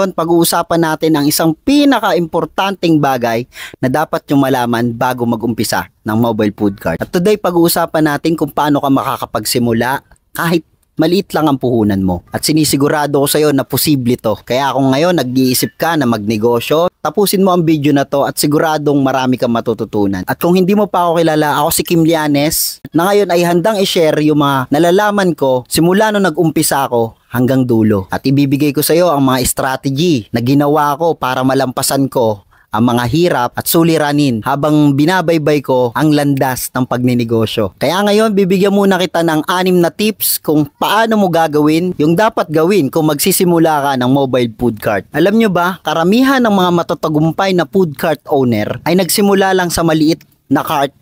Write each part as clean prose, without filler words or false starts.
ngayon, pag-uusapan natin ang isang pinaka-importanting bagay na dapat nyo malaman bago mag-umpisa ng mobile food cart. At today, pag-uusapan natin kung paano ka makakapagsimula kahit maliit lang ang puhunan mo. At sinisigurado ko sa iyo na posible to. Kaya kung ngayon nag-iisip ka na magnegosyo, tapusin mo ang video na to at siguradong marami kang matututunan. At kung hindi mo pa ako kilala, ako si Kim Llanes na ngayon ay handang i-share yung mga nalalaman ko simula nung nag-umpisa ako hanggang dulo. At ibibigay ko sa iyo ang mga strategy na ginawa ko para malampasan ko ang mga hirap at suliranin habang binabaybay ko ang landas ng pagninegosyo. Kaya ngayon, bibigyan muna kita ng 6 na tips kung paano mo gagawin yung dapat gawin kung magsisimula ka ng mobile food cart. Alam nyo ba, karamihan ng mga matatagumpay na food cart owner ay nagsimula lang sa maliit na cart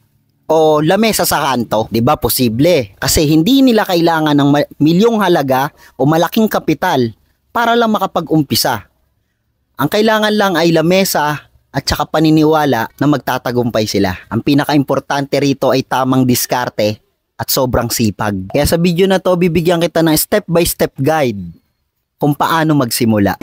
o lamesa sa kanto. Diba? Posible. Kasi hindi nila kailangan ng milyong halaga o malaking kapital para lang makapag-umpisa. Ang kailangan lang ay lamesa at saka paniniwala na magtatagumpay sila. Ang pinaka-importante rito ay tamang diskarte at sobrang sipag. Kaya sa video na to, bibigyan kita ng step-by-step guide kung paano magsimula.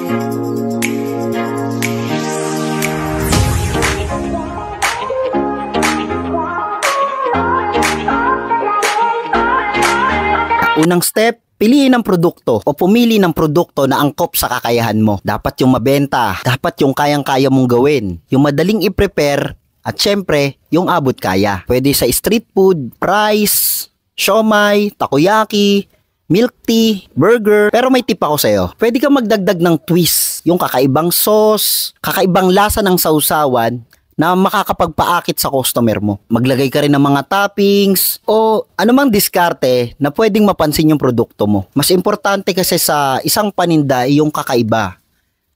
Unang step, piliin ang produkto o pumili ng produkto na angkop sa kakayahan mo. Dapat yung mabenta, dapat yung kayang-kaya mong gawin, yung madaling i-prepare, at syempre, yung abot kaya. Pwede sa street food, rice, siomai, takoyaki, milk tea, burger. Pero may tip ako sa'yo. Pwede kang magdagdag ng twist, yung kakaibang sauce, kakaibang lasa ng sausawan, na makakapagpaakit sa customer mo. Maglagay ka rin ng mga toppings o anumang diskarte na pwedeng mapansin yung produkto mo. Mas importante kasi sa isang paninda ay yung kakaiba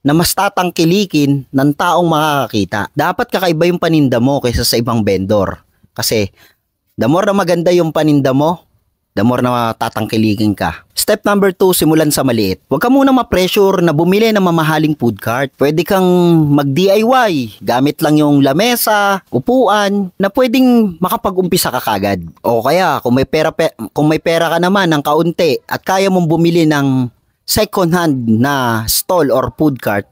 na mas tatangkilikin ng taong makakakita. Dapat kakaiba yung paninda mo kaysa sa ibang vendor. Kasi the more na maganda yung paninda mo, the more na tatangkilikin ka. Step number 2, simulan sa maliit. Huwag ka muna ma-pressure na bumili ng mamahaling food cart. Pwede kang mag-DIY. Gamit lang yung lamesa, upuan, na pwedeng makapag-umpisa ka kagad. O kaya, kung may pera ka naman ng kaunti at kaya mong bumili ng second hand na stall or food cart,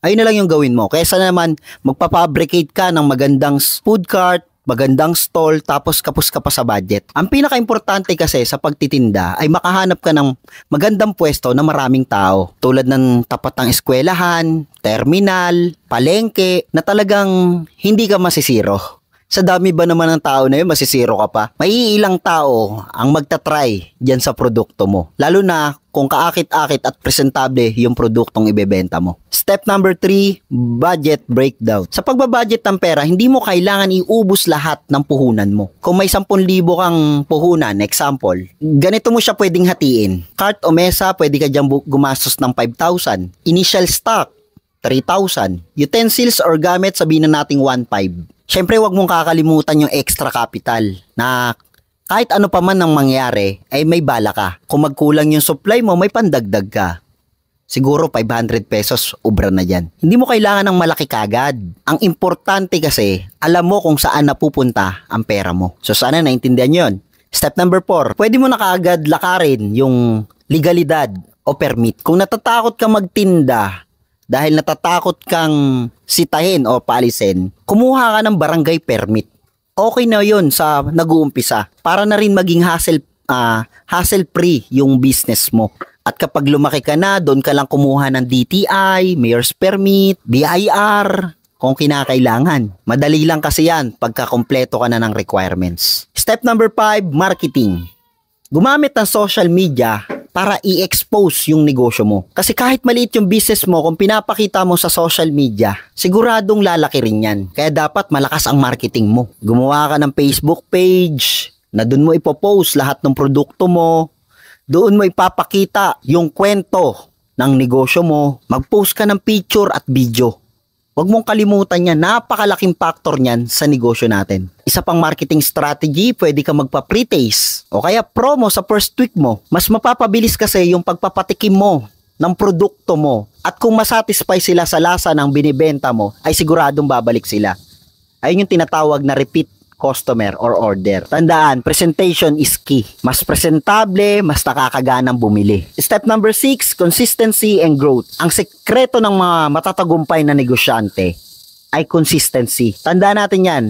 ayun na lang yung gawin mo. Kaysa naman magpapabricate ka ng magandang food cart, magandang stall, tapos kapos ka pa sa budget. Ang pinaka-importante kasi sa pagtitinda ay makahanap ka ng magandang pwesto na maraming tao. Tulad ng tapat ng eskwelahan, terminal, palengke, na talagang hindi ka masisiro. Sa dami ba naman ng tao na yun, masisiro ka pa? May ilang tao ang magta-try dyan sa produkto mo. Lalo na kung kaakit-akit at presentable yung produktong ibebenta mo. Step number 3, budget breakdown. Sa pagbabudget ng pera, hindi mo kailangan iubos lahat ng puhunan mo. Kung may 10,000 kang puhunan, example, ganito mo siya pwedeng hatiin. Cart o mesa, pwede ka dyan gumastos ng 5,000. Initial stock, 3,000. Utensils or gamit, sabihin na nating 1,500. Siyempre, wag mong kakalimutan yung extra capital na kahit ano pa man ang mangyari, ay may bala ka. Kung magkulang yung supply mo, may pandagdag ka. Siguro 500 pesos, ubra na dyan. Hindi mo kailangan ng malaki kagad. Ang importante kasi, alam mo kung saan napupunta ang pera mo. So sana naintindihan nyo yun. Step number 4, pwede mo na kaagad lakarin yung legalidad o permit. Kung natatakot ka magtinda, dahil natatakot kang sitahin o paalisin, kumuha ka ng barangay permit. Okay na yun sa nag-uumpisa para na rin maging hassle-free yung business mo. At kapag lumaki ka na, doon ka lang kumuha ng DTI, Mayor's Permit, BIR, kung kinakailangan. Madali lang kasi yan pagka kompleto ka na ng requirements. Step number 5, marketing. Gumamit ng social media para i-expose yung negosyo mo. Kasi kahit maliit yung business mo, kung pinapakita mo sa social media, siguradong lalaki rin yan. Kaya dapat malakas ang marketing mo. Gumawa ka ng Facebook page, na doon mo ipopost lahat ng produkto mo, doon mo ipapakita yung kwento ng negosyo mo, mag-post ka ng picture at video. Huwag mong kalimutan yan, napakalaking factor niyan sa negosyo natin. Isa pang marketing strategy, pwede ka magpa-pre-taste o kaya promo sa first week mo. Mas mapapabilis kasi yung pagpapatikim mo ng produkto mo. At kung masatisfy sila sa lasa ng binibenta mo, ay siguradong babalik sila. Ayun yung tinatawag na repeat customer or order. Tandaan, presentation is key. Mas presentable, mas nakakaganang bumili. Step number 6, consistency and growth. Ang sekreto ng mga matatagumpay na negosyante ay consistency. Tandaan natin yan.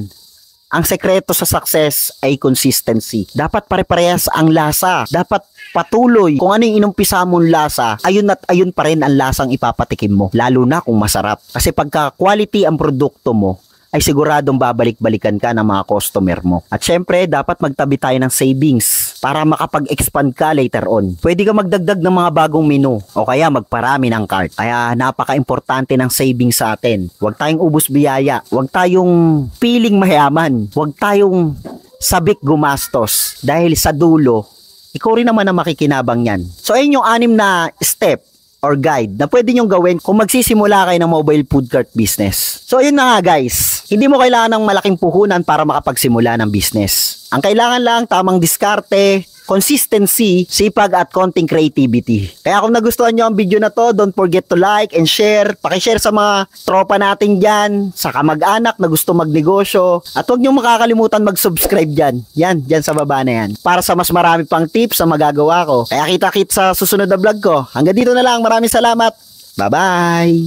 Ang sekreto sa success ay consistency. Dapat pare-parehas ang lasa. Dapat patuloy. Kung ano yung inumpisa mong lasa, ayun at ayun pa rin ang lasang ipapatikim mo. Lalo na kung masarap. Kasi pagka quality ang produkto mo, ay siguradong babalik-balikan ka ng mga customer mo. At syempre, dapat magtabi tayo ng savings para makapag-expand ka later on. Pwede ka magdagdag ng mga bagong menu o kaya magparami ng cart. Kaya napaka-importante ng savings sa atin. Huwag tayong ubos biyaya. Huwag tayong piling mayaman. Huwag tayong sabik gumastos. Dahil sa dulo, ikaw rin naman ang makikinabang yan. So, ayun yung 6 na step or guide na pwede nyong gawin kung magsisimula kayo ng mobile food cart business. So, yun na nga guys. Hindi mo kailangan ng malaking puhunan para makapagsimula ng business. Ang kailangan lang, tamang diskarte, consistency, sipag at konting creativity. Kaya kung nagustuhan nyo ang video na to, don't forget to like and share. Pakishare sa mga tropa natin dyan, sa kamag-anak na gusto magnegosyo. At huwag nyo makakalimutan mag-subscribe dyan. Dyan sa baba na yan. Para sa mas marami pang tips na magagawa ko. Kaya kita-kit sa susunod na vlog ko. Hanggang dito na lang. Maraming salamat. Bye-bye!